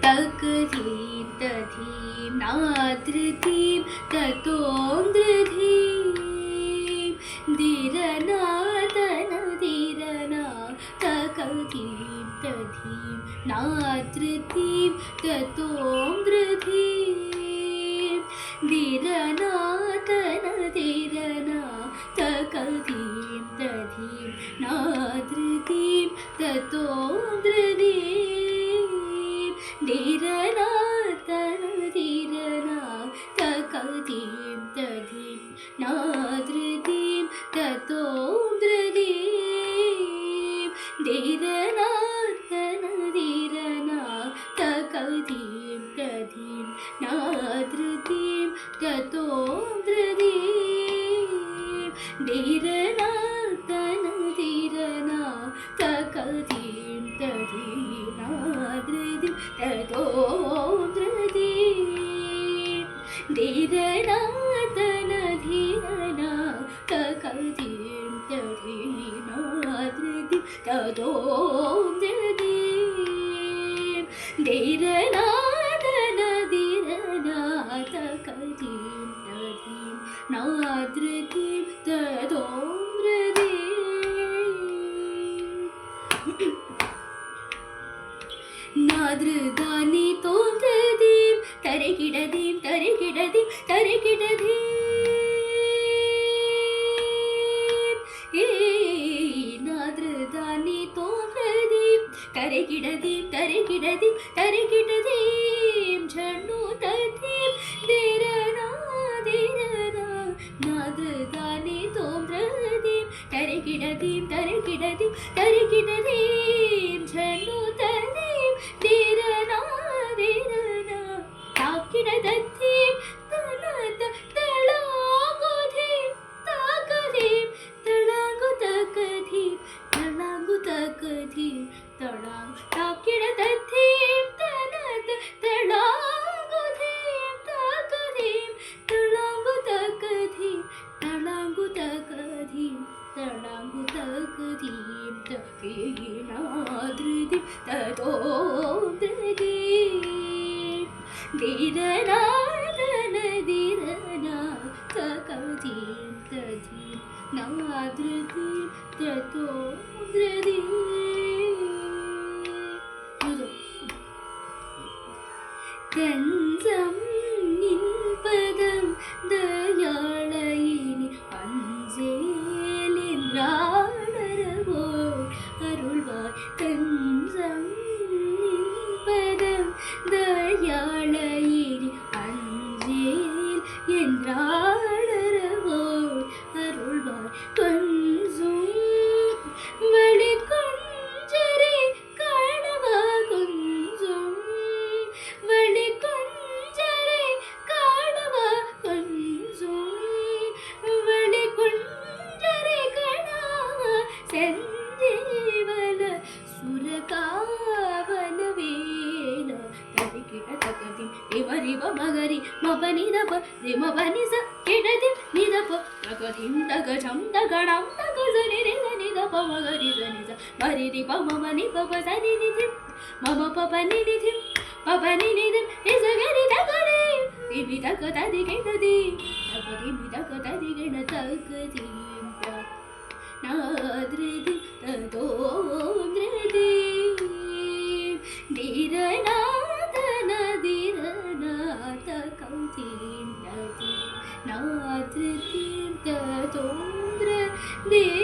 तकधीं तधीं नादृतीं ततोन्द्रधीं धीरनादनधीरना तकधीं तधीं नादृतीं ततोन्द्रधीं धीरनादनधीरना तकधीं तधीं नादृतीं ततोन्द्रधीं धीरनादनधीरना तकधीं तधीं नादृतीं ततोन्द्रधीं धीरनादनधीरना तकधीं तधीं नादृतीं ततोन्द्रधीं धीरनादनधीरना तकधीं तधीं नादृतीं ततोन्द्रधीं धीरनादनधीरना तकधीं तधीं नादृतीं ततोन्द्रधीं धीरनादनधीरना तकधीं तधीं नादृतीं ततोन्द्रधीं नादृदानि तोन्द्रधीं तरिगिडदीं तरिगिडदीं तरिगिडदीं नादृदानि तोन्द्रधीं तरिगिडदीं तरिगिडदीं तरिगिडदीं झण्णुतधीं धीरनादीरना नादृदानि तोन्द्रधीं तरिगिडदीं तरिगिडदीं तरिगिडदीं झण्णुतधीं धीरनादीरना ताकिडदधीं तनत तळांगुधीं ताकधीं तळांगुतकधीं तळांगुतकधीं तळांग ताकिडदधीं तनत तळांगुधीं ताकधीं तळांगुतकधीं तळांगुतकधीं तळांगुतकधीं तकीनादृतीं ततोन्द्रधीं धीरनादनधीरना तकधीं तधीं नादृतीं ततोन्द्रधीं தஞ்சம் நின்பதம் தயாளயினி அஞ்சேலின்றாடரவோ அருள்வாய் தஞ்சம் நின்பதம் தயாளயினி அஞ்சேல் என்றாடரவோ அருள்வாய் கொஞ்சும் வெளிக்கொஞ்சரே காணவா கொஞ்சும் வெளிக்கொஞ்சரே காணவா கொஞ்சும் வெளிக்கொஞ்சரே காணவா செஞ்சேவல சுரகாவல வேல தரிகிட தகதிம் ரிவரிவ மகரி மபனிதப ரிமபனிச கிடதிம் நிதப தகதிம் தகஜம் தகணம் தகசனி நிதப மகரி ஜனித மரிரி பமமனி பப சனி நிதிம் மம பபனி நிதிம் பபனி நிதிம் இசகரி தகரி திமி தகததி கிடதி தகதிமி தகததி கிட தகதிம் நாத்ரிதி ததோந்திரதீம் धीरनादनधीरना तकधीं तधीं नादृतीं ततोन्द्रधीं